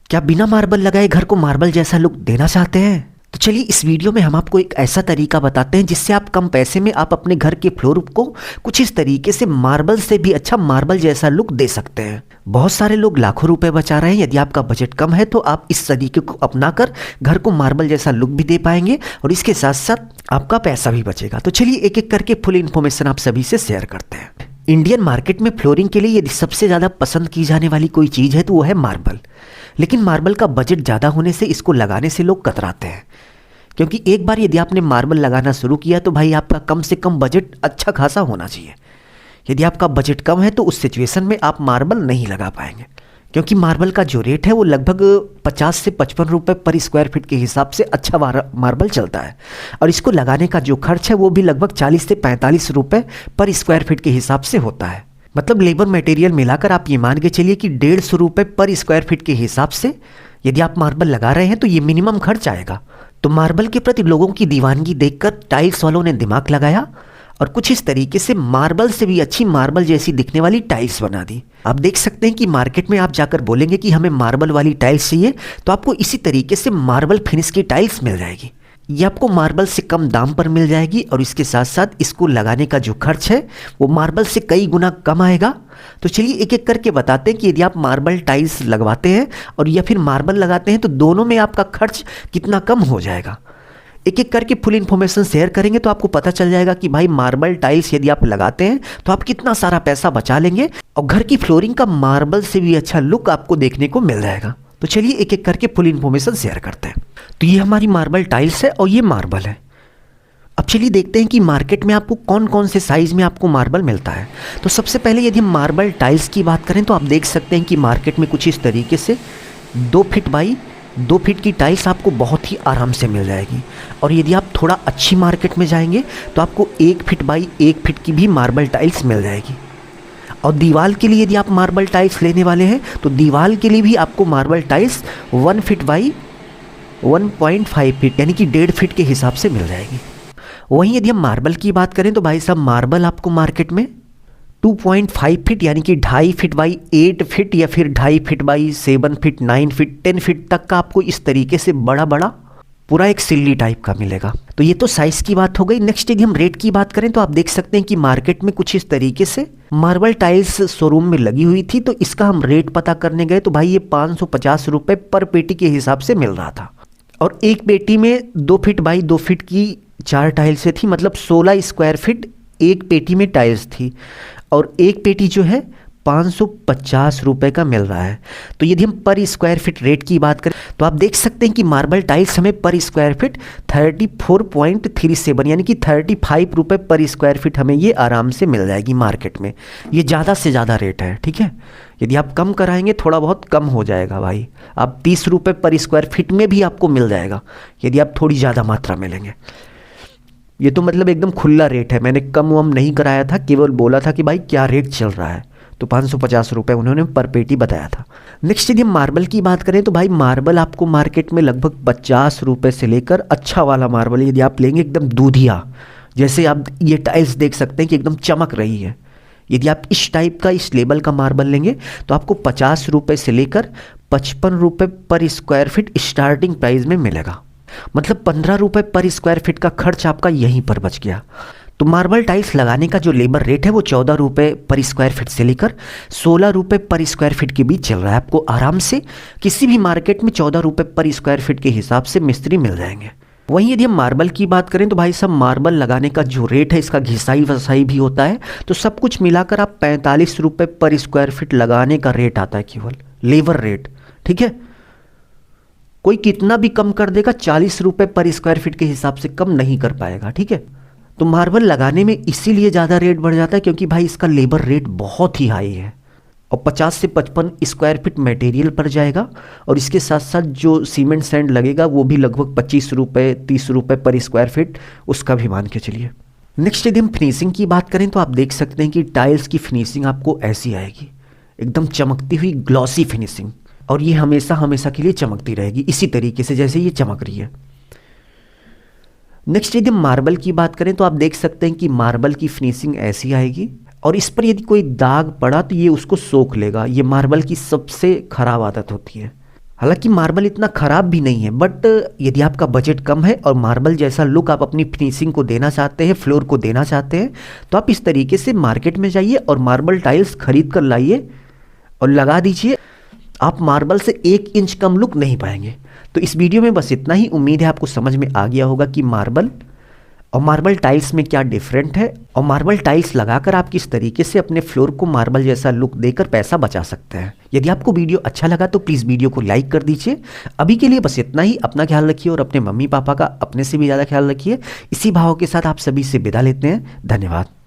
क्या बिना मार्बल लगाए घर को मार्बल जैसा लुक देना चाहते हैं? तो चलिए इस वीडियो में हम आपको एक ऐसा तरीका बताते हैं जिससे आप कम पैसे में आप अपने घर के फ्लोर को कुछ इस तरीके से मार्बल से भी अच्छा मार्बल जैसा लुक दे सकते हैं। बहुत सारे लोग लाखों रुपए बचा रहे हैं। यदि आपका बजट कम है तो आप इस तरीके को अपनाकर घर को मार्बल जैसा लुक भी दे पाएंगे और इसके साथ साथ आपका पैसा भी बचेगा। तो चलिए एक एक करके फुल इन्फॉर्मेशन आप सभी से शेयर करते हैं। इंडियन मार्केट में फ्लोरिंग के लिए यदि सबसे ज़्यादा पसंद की जाने वाली कोई चीज़ है तो वो है मार्बल। लेकिन मार्बल का बजट ज़्यादा होने से इसको लगाने से लोग कतराते हैं, क्योंकि एक बार यदि आपने मार्बल लगाना शुरू किया तो भाई आपका कम से कम बजट अच्छा खासा होना चाहिए। यदि आपका बजट कम है तो उस सिचुएशन में आप मार्बल नहीं लगा पाएंगे, क्योंकि मार्बल का जो रेट है वो लगभग 50 से 55 रुपये पर स्क्वायर फीट के हिसाब से अच्छा मार्बल चलता है। और इसको लगाने का जो खर्च है वो भी लगभग 40 से 45 रुपये पर स्क्वायर फीट के हिसाब से होता है। मतलब लेबर मटेरियल मिलाकर आप ये मान के चलिए कि 150 रुपये पर स्क्वायर फीट के हिसाब से यदि आप मार्बल लगा रहे हैं तो ये मिनिमम खर्च आएगा। तो मार्बल के प्रति लोगों की दीवानगी देखकर टाइल्स वालों ने दिमाग लगाया और कुछ इस तरीके से मार्बल से भी अच्छी मार्बल जैसी दिखने वाली टाइल्स बना दी। आप देख सकते हैं कि मार्केट में आप जाकर बोलेंगे कि हमें मार्बल वाली टाइल्स चाहिए तो आपको इसी तरीके से मार्बल फिनिश की टाइल्स मिल जाएगी। ये आपको मार्बल से कम दाम पर मिल जाएगी और इसके साथ साथ इसको लगाने का जो खर्च है वो मार्बल से कई गुना कम आएगा। तो चलिए एक एक करके बताते हैं कि यदि आप मार्बल टाइल्स लगवाते हैं और या फिर मार्बल लगाते हैं तो दोनों में आपका खर्च कितना कम हो जाएगा। एक एक करके फुल इन्फॉर्मेशन शेयर करेंगे तो आपको पता चल जाएगा कि भाई मार्बल टाइल्स यदि आप लगाते हैं तो आप कितना सारा पैसा बचा लेंगे और घर की फ्लोरिंग का मार्बल से भी अच्छा लुक आपको देखने को मिल जाएगा। तो चलिए एक एक करके फुल इन्फॉर्मेशन शेयर करते हैं। तो ये हमारी मार्बल टाइल्स है और ये मार्बल है। अब चलिए देखते हैं कि मार्केट में आपको कौन कौन से साइज़ में आपको मार्बल मिलता है। तो सबसे पहले यदि हम मार्बल टाइल्स की बात करें तो आप देख सकते हैं कि मार्केट में कुछ इस तरीके से 2 फीट बाई 2 फीट की टाइल्स आपको बहुत ही आराम से मिल जाएगी। और यदि आप थोड़ा अच्छी मार्केट में जाएंगे तो आपको 1 फीट बाई 1 फीट की भी मार्बल टाइल्स मिल जाएगी। और दीवार के लिए यदि आप मार्बल टाइल्स लेने वाले हैं तो दीवार के लिए भी आपको marble tiles 1 feet by 1.5 feet यानी कि 1.5 फीट के हिसाब से मिल जाएगी। वहीं यदि हम मार्बल की बात करें तो भाई साहब मार्बल आपको मार्केट में 2.5 फीट यानी कि 2.5 फीट बाई 8 फीट या फिर 2.5 feet by 7 feet 9 feet 10 feet तक का आपको इस तरीके से बड़ा बड़ा पूरा एक सिल्ली टाइप का मिलेगा। तो ये तो साइज़ की बात हो गई। नेक्स्ट यदि हम रेट की बात करें तो आप देख सकते हैं कि मार्केट में कुछ इस तरीके से मार्बल टाइल्स शोरूम में लगी हुई थी। तो इसका हम रेट पता करने गए तो भाई ये 550 रुपये पर पेटी के हिसाब से मिल रहा था। और एक पेटी में 2 फीट बाई 2 फीट की 4 टाइल्सें थी, मतलब 16 स्क्वायर फीट एक पेटी में टाइल्स थी। और एक पेटी जो है 550 रुपये का मिल रहा है। तो यदि हम पर स्क्वायर फीट रेट की बात करें तो आप देख सकते हैं कि मार्बल टाइल्स हमें पर स्क्वायर फीट 34.37 यानी कि 35 रुपये पर स्क्वायर फीट हमें ये आराम से मिल जाएगी मार्केट में। ये ज़्यादा से ज़्यादा रेट है, ठीक है। यदि आप कम कराएंगे थोड़ा बहुत कम हो जाएगा भाई, आप 30 रुपये पर स्क्वायर फीट में भी आपको मिल जाएगा यदि आप थोड़ी ज़्यादा मात्रा में लेंगे। ये तो मतलब एकदम खुला रेट है, मैंने कम वम नहीं कराया था, केवल बोला था कि भाई क्या रेट चल रहा है। तो 550 रुपये उन्होंने पर पेटी बताया था। नेक्स्ट यदि हम मार्बल की बात करें तो भाई मार्बल आपको मार्केट में लगभग 50 रुपये से लेकर अच्छा वाला मार्बल यदि आप लेंगे एकदम दूधिया, जैसे आप ये टाइल्स देख सकते हैं कि एकदम चमक रही है, यदि आप इस टाइप का इस लेवल का मार्बल लेंगे तो आपको 50 रुपये से लेकर 55 रुपये पर स्क्वायर फीट स्टार्टिंग प्राइस में मिलेगा। मतलब 15 रुपये पर स्क्वायर फीट का खर्च आपका यहीं पर बच गया। तो मार्बल टाइल्स लगाने का जो लेबर रेट है वो 14 रुपये पर स्क्वायर फीट से लेकर 16 रुपये पर स्क्वायर फीट के बीच चल रहा है। आपको आराम से किसी भी मार्केट में 14 रुपये पर स्क्वायर फीट के हिसाब से मिस्त्री मिल जाएंगे। वहीं यदि हम मार्बल की बात करें तो भाई साहब मार्बल लगाने का जो रेट है इसका घिसाई वसाई भी होता है। तो सब कुछ मिलाकर आप 45 रुपये पर स्क्वायर फीट लगाने का रेट आता है, केवल लेबर रेट, ठीक है। कोई कितना भी कम कर देगा, 40 रुपये पर स्क्वायर फीट के हिसाब से कम नहीं कर पाएगा, ठीक है। तो मार्बल लगाने में इसीलिए ज़्यादा रेट बढ़ जाता है क्योंकि भाई इसका लेबर रेट बहुत ही हाई है और 50 से 55 स्क्वायर फीट मटेरियल पर जाएगा और इसके साथ साथ जो सीमेंट सैंड लगेगा वो भी लगभग 25 रुपये 30 रुपये पर स्क्वायर फीट, उसका भी मान के चलिए। नेक्स्ट यदि हम फिनिशिंग की बात करें तो आप देख सकते हैं कि टाइल्स की फिनिशिंग आपको ऐसी आएगी, एकदम चमकती हुई ग्लॉसी फिनिशिंग, और ये हमेशा हमेशा के लिए चमकती रहेगी इसी तरीके से जैसे ये चमक रही है। नेक्स्ट यदि मार्बल की बात करें तो आप देख सकते हैं कि मार्बल की फिनिशिंग ऐसी आएगी और इस पर यदि कोई दाग पड़ा तो ये उसको सोख लेगा। ये मार्बल की सबसे खराब आदत होती है। हालांकि मार्बल इतना ख़राब भी नहीं है, बट यदि आपका बजट कम है और मार्बल जैसा लुक आप अपनी फिनिशिंग को देना चाहते हैं, फ्लोर को देना चाहते हैं, तो आप इस तरीके से मार्केट में जाइए और मार्बल टाइल्स खरीद कर लाइए और लगा दीजिए। आप मार्बल से 1 इंच कम लुक नहीं पाएंगे। तो इस वीडियो में बस इतना ही। उम्मीद है आपको समझ में आ गया होगा कि मार्बल और मार्बल टाइल्स में क्या डिफरेंट है, और मार्बल टाइल्स लगाकर आप किस तरीके से अपने फ्लोर को मार्बल जैसा लुक देकर पैसा बचा सकते हैं। यदि आपको वीडियो अच्छा लगा तो प्लीज़ वीडियो को लाइक कर दीजिए। अभी के लिए बस इतना ही। अपना ख्याल रखिए और अपने मम्मी पापा का अपने से भी ज़्यादा ख्याल रखिए। इसी भाव के साथ आप सभी से विदा लेते हैं। धन्यवाद।